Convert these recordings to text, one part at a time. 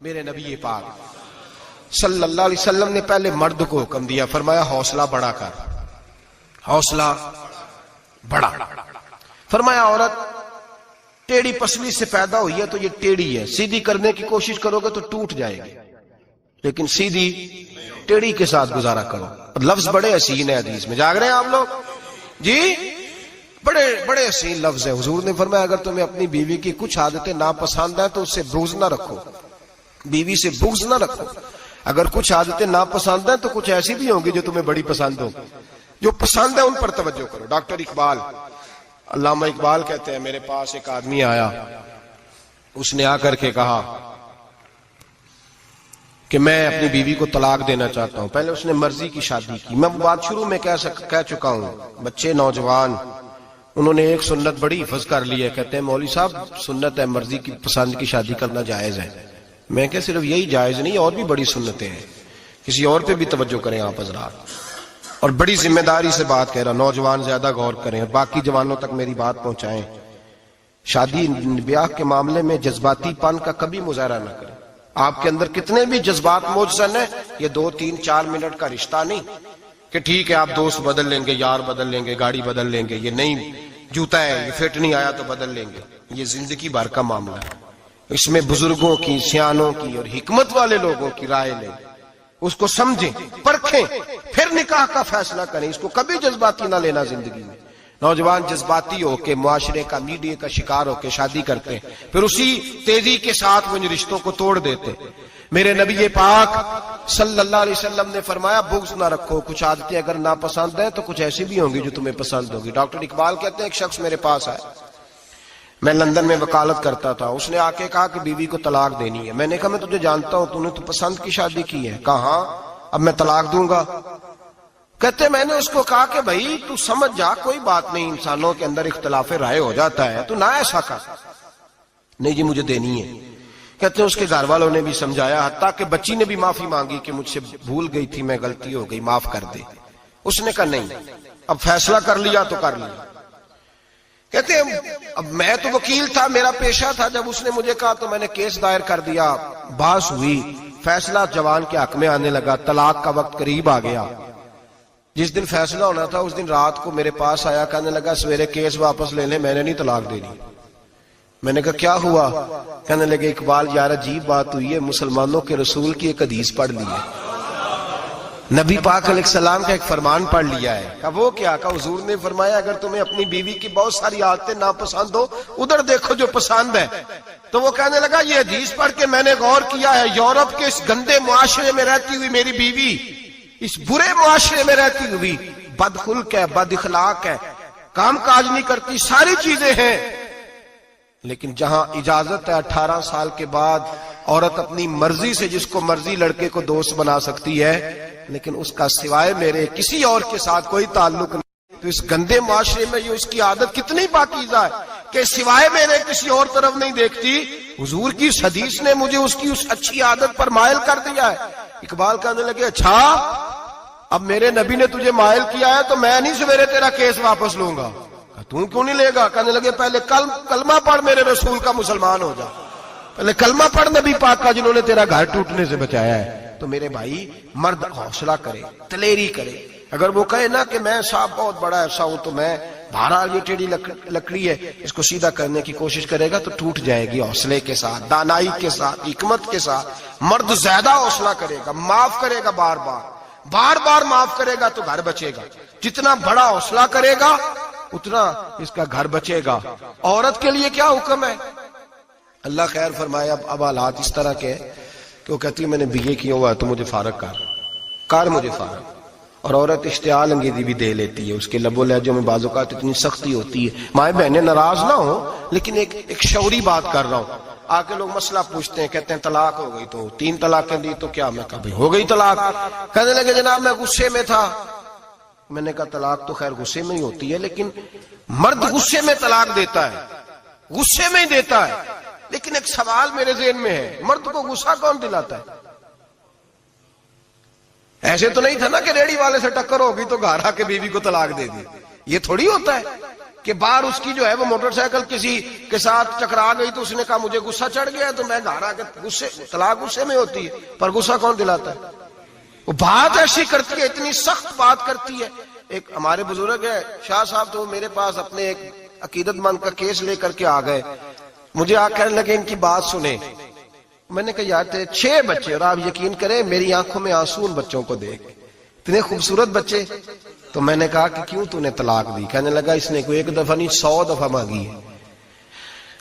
میرے نبی پاک صلی اللہ علیہ وسلم نے پہلے مرد کو حکم دیا، فرمایا حوصلہ بڑا کر، حوصلہ بڑا۔ فرمایا عورت ٹیڑھی پسلی سے پیدا ہوئی ہے تو یہ ٹیڑھی ہے، سیدھی کرنے کی کوشش کرو گے تو ٹوٹ جائے گی، لیکن سیدھی ٹیڑھی کے ساتھ گزارا کرو۔ لفظ بڑے حسین ہیں حدیث میں، جاگ رہے ہیں آپ لوگ جی؟ بڑے بڑے حسین لفظ ہیں۔ حضور نے فرمایا اگر تمہیں اپنی بیوی کی کچھ عادتیں ناپسند ہیں تو اس سے بغض نہ رکھو، بیوی سے بغض نہ رکھو۔ اگر کچھ عادتیں ناپسند ہیں تو کچھ ایسی بھی ہوں گی جو تمہیں بڑی پسند ہو، جو پسند ہے ان پر توجہ کرو۔ ڈاکٹر اقبال، علامہ اقبال کہتے ہیں میرے پاس ایک آدمی آیا، اس نے آ کر کے کہا کہ میں اپنی بیوی کو طلاق دینا چاہتا ہوں۔ پہلے اس نے مرضی کی شادی کی، میں وہ بات شروع میں کہہ چکا ہوں، بچے نوجوان انہوں نے ایک سنت بڑی حفظ کر لی ہے، کہتے ہیں مولوی صاحب سنت ہے مرضی کی پسند کی شادی کرنا جائز ہے۔ میں کہ صرف یہی جائز نہیں، اور بھی بڑی سنتیں ہیں، کسی اور پہ بھی توجہ کریں آپ حضرات، اور بڑی ذمہ داری سے بات کہہ رہا، نوجوان زیادہ غور کریں اور باقی جوانوں تک میری بات پہنچائیں۔ شادی بیاہ کے معاملے میں جذباتی پن کا کبھی مظاہرہ نہ کریں۔ آپ کے اندر کتنے بھی جذبات موجزن ہیں، یہ 2 3 4 منٹ کا رشتہ نہیں کہ ٹھیک ہے آپ دوست بدل لیں گے، یار بدل لیں گے، گاڑی بدل لیں گے، یہ نہیں جوتا ہے یہ فٹ نہیں آیا تو بدل لیں گے، یہ زندگی بھر کا معاملہ ہے۔ اس میں بزرگوں کی، سیانوں کی اور حکمت والے لوگوں کی رائے لیں، اس کو سمجھیں، پرکھیں، پھر نکاح کا فیصلہ کریں۔ اس کو کبھی جذباتی نہ لینا زندگی میں۔ نوجوان جذباتی ہو کے معاشرے کا، میڈیا کا شکار ہو کے شادی کرتے ہیں، پھر اسی تیزی کے ساتھ وہ ان رشتوں کو توڑ دیتے۔ میرے نبی پاک صلی اللہ علیہ وسلم نے فرمایا بغض نہ رکھو، کچھ عادتیں اگر ناپسند ہیں تو کچھ ایسی بھی ہوں گی جو تمہیں پسند ہوگی۔ ڈاکٹر اقبال کہتے ہیں ایک شخص میرے پاس آیا، میں لندن میں وکالت کرتا تھا، اس نے آ کے کہا کہ بیوی کو طلاق دینی ہے۔ میں نے کہا میں تجھے جانتا ہوں، تو نے تو پسند کی شادی کی ہے۔ کہا ہاں، اب میں طلاق دوں گا؟ کہتے میں نے اس کو کہا کہ بھائی تو سمجھ جا، کوئی بات نہیں، انسانوں کے اندر اختلاف رائے ہو جاتا ہے، تو نہ ایسا کر۔ نہیں جی مجھے دینی ہے۔ کہتے ہیں اس کے گھر والوں نے بھی سمجھایا، حتیٰ کہ بچی نے بھی معافی مانگی کہ مجھ سے بھول گئی تھی، میں غلطی ہو گئی، معاف کر دے۔ اس نے کہا نہیں، اب فیصلہ کر لیا تو کر لیا۔ کہتے ہیں اب میں تو وکیل تھا، میرا پیشہ تھا، جب اس نے مجھے کہا تو میں نے کیس دائر کر دیا، بحث ہوئی، فیصلہ جوان کے حق میں آنے لگا، طلاق کا وقت قریب آ گیا۔ جس دن فیصلہ ہونا تھا اس دن رات کو میرے پاس آیا، کہنے لگا سویرے کیس واپس لے لیں، میں نے نہیں طلاق دینی۔ میں نے کہا کیا ہوا؟ کہنے لگے اقبال یار عجیب بات ہوئی ہے، مسلمانوں کے رسول کی ایک حدیث پڑھ لی ہے، نبی پاک علیہ السلام کا ایک فرمان پڑھ لیا ہے۔ کہا وہ کیا؟ کہا حضور نے فرمایا اگر تمہیں اپنی بیوی کی بہت ساری عادتیں ناپسند ہو، ادھر دیکھو جو پسند ہے۔ تو وہ کہنے لگا یہ حدیث پڑھ کے میں نے غور کیا ہے، یورپ کے اس گندے معاشرے میں رہتی ہوئی میری بیوی، اس برے معاشرے میں رہتی ہوئی بد خلق ہے، بد اخلاق ہے، کام کاج نہیں کرتی، ساری چیزیں ہیں، لیکن جہاں اجازت ہے 18 سال کے بعد عورت اپنی مرضی سے جس کو مرضی لڑکے کو دوست بنا سکتی ہے، لیکن اس کا سوائے میرے کسی اور کے ساتھ کوئی تعلق نہیں۔ تو اس گندے معاشرے میں یہ اس کی عادت کتنی پاکیزہ ہے کہ سوائے میرے کسی اور طرف نہیں دیکھتی۔ حضور کی اس حدیث نے مجھے اس کی اس اچھی عادت پر مائل کر دیا ہے۔ اقبال کہنے لگے اچھا اب میرے نبی نے تجھے مائل کیا ہے تو میں نہیں سویرے تیرا کیس واپس لوں گا۔ تم کیوں نہیں لے گا؟ کہنے لگے پہلے کلمہ پڑھ میرے رسول کا، مسلمان ہو جا، پہلے کلمہ پڑھ نبی پاک کا جنہوں نے تیرا گھر ٹوٹنے سے بچایا ہے۔ تو میرے بھائی مرد حوصلہ کرے، دلیری کرے۔ اگر وہ کہے نا کہ میں صاحب بہت بڑا ایسا ہوں تو میں بہرحال یہ ٹیڑھی لکڑی ہے اس کو سیدھا کرنے کی کوشش کرے گا تو ٹوٹ جائے گی۔ حوصلے کے ساتھ، دانائی کے ساتھ، حکمت کے ساتھ مرد زیادہ حوصلہ کرے گا، معاف کرے گا، بار بار معاف کرے گا تو گھر بچے گا۔ جتنا بڑا حوصلہ کرے گا اتنا اس کا گھر بچے گا۔ عورت کے لیے کیا حکم ہے؟ اللہ خیر فرمائے۔ اب حالات اس طرح کے کہ وہ کہتی ہے میں نے BA کیا ہوا ہے تو مجھے فارغ کر مجھے فارغ۔ اور عورت اشتعال انگیزی بھی دے لیتی ہے، اس کے لب و لہجوں میں بعض اوقات اتنی سختی ہوتی ہے۔ مائیں بہنیں ناراض نہ ہو، لیکن ایک شعوری بات کر رہا ہوں۔ آ کے لوگ مسئلہ پوچھتے ہیں، کہتے ہیں طلاق ہو گئی تو 3 طلاقیں دی تو کیا؟ میں کہا ہو گئی طلاق۔ کہنے لگے جناب میں غصے میں تھا۔ میں نے کہا طلاق تو خیر غصے میں ہی ہوتی ہے، لیکن مرد غصے میں طلاق دیتا ہے، غصے میں ہی دیتا ہے۔ لیکن ایک سوال میرے ذہن میں ہے، مرد کو غصہ کون دلاتا ہے؟ ایسے تو نہیں تھا نا کہ ریڑھی والے سے ٹکر ہوگی تو گھر آ کے بیوی کو طلاق دے دی۔ یہ تھوڑی ہوتا ہے کہ باہر اس کی جو ہے وہ موٹر سائیکل کسی کے ساتھ ٹکرا گئی تو اس نے کہا مجھے غصہ چڑھ گیا تو میں گھر آ کے طلاق غصے میں ہوتی ہے، پر غصہ کون دلاتا ہے؟ وہ بات ایسی کرتی ہے، اتنی سخت بات کرتی ہے. ایک ہمارے بزرگ ہے شاہ صاحب، تو میرے پاس اپنے ایک عقیدت مند کا کیس لے کر کے آ گئے. مجھے آ کہنے لگے ان کی بات سنیں. میں نے کہا یار تیرے 6 بچے، اور آپ یقین کریں میری آنکھوں میں آنسو ان بچوں کو دیکھ، اتنے خوبصورت بچے. تو میں نے کہا کہ کیوں تو نے طلاق دی؟ کہنے لگا اس نے کوئی 1 دفعہ نہیں 100 دفعہ مانگی ہے.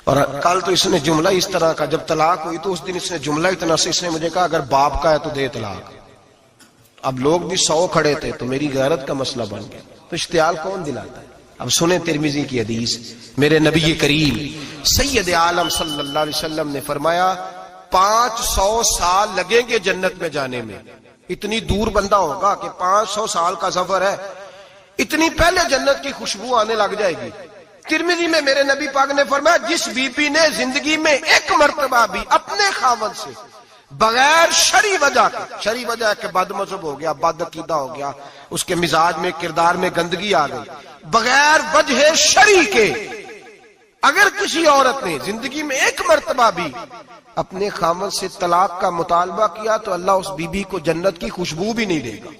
اور کل تو اس نے جملہ اس طرح کا، جب طلاق ہوئی تو اس دن اس نے جملہ اتنا سے اس نے مجھے کہا اگر باپ کا ہے تو دے طلاق. اب لوگ بھی 100 کھڑے تھے تو میری غیرت کا مسئلہ بن گیا. تو اشتعال کون دلاتا ہے؟ اب سنیں ترمذی کی حدیث. میرے نبی کریم سید عالم صلی اللہ علیہ وسلم نے فرمایا 500 سال لگیں گے جنت میں جانے میں. اتنی دور بندہ ہوگا کہ 500 سال کا سفر ہے، اتنی پہلے جنت کی خوشبو آنے لگ جائے گی. ترمذی میں میرے نبی پاک نے فرمایا جس بی بی نے زندگی میں 1 مرتبہ بھی اپنے خاوند سے بغیر شرعی وجہ ہے کہ بد مذہب ہو گیا، بد عقیدہ ہو گیا، اس کے مزاج میں کردار میں گندگی آ گئی، بغیر وجہ شرعی کے اگر کسی عورت نے زندگی میں 1 مرتبہ بھی اپنے خاوند سے طلاق کا مطالبہ کیا تو اللہ اس بی بی کو جنت کی خوشبو بھی نہیں دے گا.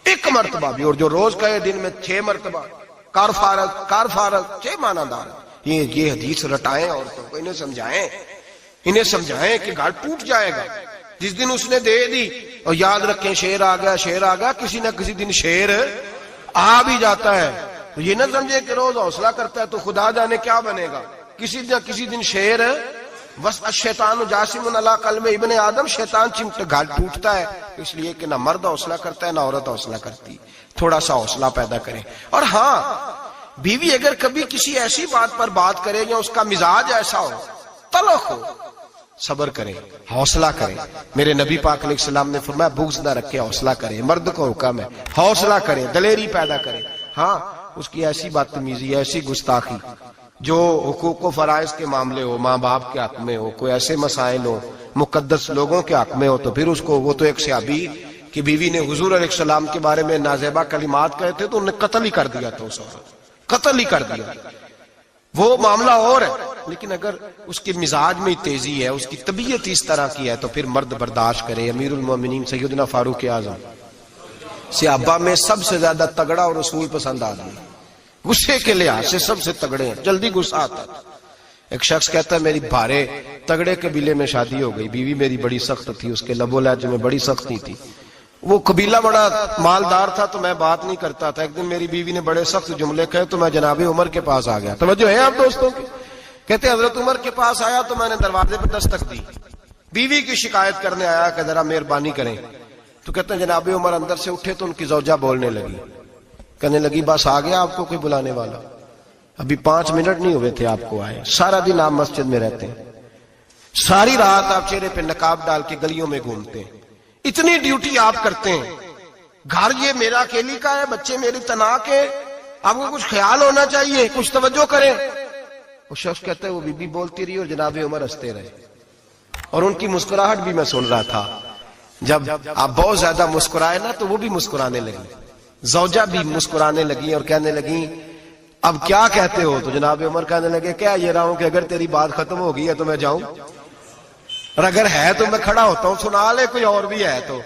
1 مرتبہ بھی. اور جو روز کہے دن میں 6 مرتبہ کار فارغ 6 معنی دار. یہ حدیث رٹائیں عورتوں کو، انہیں سمجھائیں کہ گھر ٹوٹ جائے گا. جس دن اس نے دے دی، اور یاد رکھیں شیر آ گیا، کسی نہ کسی دن شیر آ بھی جاتا ہے. تو یہ نہ سمجھے کہ روز حوصلہ کرتا ہے تو خدا جانے کیا بنے گا. کسی نہ کسی دن شیر بس الشیطان جاسم علی قلب ابن آدم، شیطان گھر ٹوٹتا ہے. اس لیے کہ نہ مرد حوصلہ کرتا ہے نہ عورت حوصلہ کرتی. تھوڑا سا حوصلہ پیدا کریں. اور ہاں بیوی اگر کبھی کسی ایسی بات پر بات کرے یا اس کا مزاج ایسا ہو، تلخ ہو، صبر کریں، حوصلہ کریں. میرے نبی پاک علیہ السلام نے فرمایا بغض نہ رکھے، حوصلہ کریں. مرد کو حکم ہے حوصلہ کریں، دلیری پیدا کریں. ہاں اس کی ایسی بدتمیزی، ایسی گستاخی جو حقوق و فرائض کے معاملے ہو، ماں باپ کے حق میں ہو، کوئی ایسے مسائل ہو مقدس لوگوں کے حق میں ہو، تو پھر اس کو، وہ تو ایک صحابی کی بیوی نے حضور علیہ السلام کے بارے میں نازیبا کلمات کہے تھے تو انہیں قتل ہی کر دیا تھا. اس عورت قتل ہی کر دیا. وہ معاملہ اور ہے، لیکن اگر اس کے مزاج میں تیزی ہے، اس کی طبیعت اس طرح کی ہے تو پھر مرد برداشت کرے. امیر المومنین سیدنا فاروق اعظم صحابہ میں سب سے زیادہ تگڑا اور رسول پسند آدمی، غصے کے لحاظ سے سب سے تگڑے ہیں، جلدی غصہ آتا تھا. ایک شخص کہتا ہے میری بھارے تگڑے قبیلے میں شادی ہو گئی، بیوی میری بڑی سخت تھی، اس کے لب و لہجے میں بڑی سختی تھی. وہ قبیلہ بڑا مالدار تھا تو میں بات نہیں کرتا تھا. ایک دن میری بیوی نے بڑے سخت جملے کہے تو میں جناب عمر کے پاس آ گیا. توجہ ہے آپ دوستوں کی؟ کہتے ہیں حضرت عمر کے پاس آیا تو میں نے دروازے پر دستک دی، بیوی کی شکایت کرنے آیا کہ ذرا مہربانی کریں. تو کہتے ہیں جناب عمر اندر سے اٹھے تو ان کی زوجہ بولنے لگی، کہنے لگی بس آ گیا آپ کو کوئی بلانے والا؟ ابھی 5 منٹ نہیں ہوئے تھے آپ کو آئے. سارا دن آپ مسجد میں رہتے ہیں، ساری رات آپ چہرے پہ نقاب ڈال کے گلیوں میں گھومتے ہیں، اتنی ڈیوٹی آپ کرتے ہیں، گھر یہ میرا اکیلی کا ہے، بچے میری تنہا کے، آپ کو کچھ خیال ہونا چاہیے، کچھ توجہ کریں. وہ شخص کہتا ہے وہ بی بی بولتی رہی اور جناب عمر ہنستے رہے، اور ان کی مسکراہٹ بھی میں سن رہا تھا. جب آپ بہت زیادہ مسکرائے نا تو وہ بھی مسکرانے لگی، زوجہ بھی مسکرانے لگی اور کہنے لگی اب کیا کہتے ہو؟ تو جناب عمر کہنے لگے کیا یہ رہا ہوں کہ اگر تیری بات ختم ہو گئی ہے تو میں جاؤں، اور اگر ہے تو میں کھڑا ہوتا ہوں، سنا لے کوئی اور بھی ہے تو.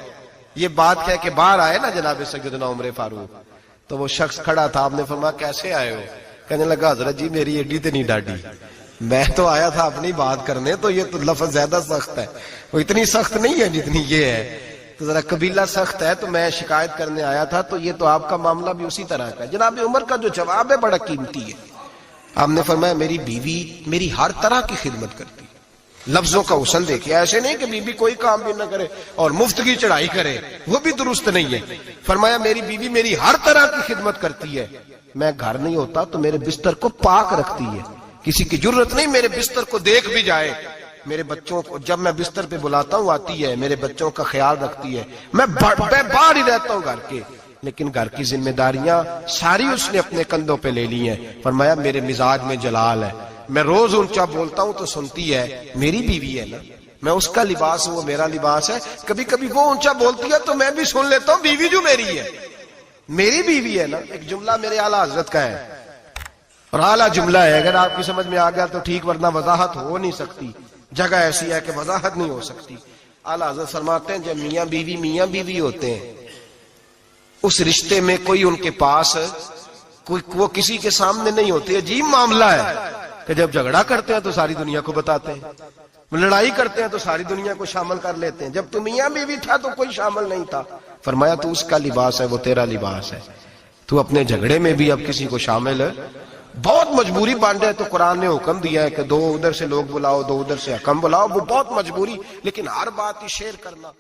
یہ بات کہہ کے باہر آئے نا جناب سیدنا عمر فاروق، تو وہ شخص کھڑا تھا. آپ نے فرمایا کیسے آئے ہو؟ کہنے لگا حضرت جی میری ایڈی تو نہیں ڈاڈی، میں تو آیا تھا اپنی بات کرنے، تو یہ تو لفظ زیادہ سخت ہے، وہ اتنی سخت نہیں ہے جتنی یہ ہے، تو ذرا قبیلہ سخت ہے تو میں شکایت کرنے آیا تھا. تو یہ تو آپ کا معاملہ بھی اسی طرح کا ہے. جناب عمر کا جو جواب ہے بڑا قیمتی ہے. آپ نے فرمایا میری بیوی میری ہر طرح کی خدمت کرتی. لفظوں کا حسن دیکھیں، ایسے نہیں کہ بیوی کوئی کام بھی نہ کرے اور مفت کی چڑھائی کرے، وہ بھی درست نہیں ہے. فرمایا میری بیوی میری ہر طرح کی خدمت کرتی ہے، میں گھر نہیں ہوتا تو میرے بستر کو پاک رکھتی ہے، کسی کی ضرورت نہیں میرے بستر کو دیکھ بھی جائے. میرے بچوں کو جب میں بستر پہ بلاتا ہوں آتی ہے، میرے بچوں کا خیال رکھتی ہے. میں باہر ہی رہتا ہوں گھر کے، لیکن گھر کی ذمہ داریاں ساری اس نے اپنے کندھوں پہ لے لی ہیں. فرمایا میرے مزاج میں جلال ہے، میں روز اونچا بولتا ہوں تو سنتی ہے. میری بیوی ہے نا، میں اس کا لباس ہوں، وہ میرا لباس ہے. کبھی کبھی وہ اونچا بولتی ہے تو میں بھی سن لیتا ہوں، بیوی جو میری ہے، میری بیوی ہے نا. ایک جملہ میرے اعلیٰ حضرت کا ہے، اور اعلیٰ جملہ ہے، اگر آپ کی سمجھ میں آ گیا تو ٹھیک، ورنہ وضاحت ہو نہیں سکتی، جگہ ایسی ہے کہ وضاحت نہیں ہو سکتی۔ اعلیٰ حضرت فرماتے ہیں جب میاں بیوی ہوتے ہیں، اس رشتے میں کوئی ان کے پاس وہ کسی کے سامنے نہیں ہوتے، عجیب معاملہ ہے کہ جب جھگڑا کرتے ہیں تو ساری دنیا کو بتاتے ہیں، لڑائی کرتے ہیں تو ساری دنیا کو شامل کر لیتے ہیں، جب تو میاں بیوی تھا تو کوئی شامل نہیں تھا۔ فرمایا تو اس کا لباس ہے، وہ تیرا لباس ہے، تو اپنے جھگڑے میں بھی اب کسی کو شامل ہے، بہت مجبوری بانٹے تو قرآن نے حکم دیا ہے کہ 2 ادھر سے لوگ بلاؤ، 2 ادھر سے حکم بلاؤ، وہ بہت مجبوری، لیکن ہر بات ہی شیئر کرنا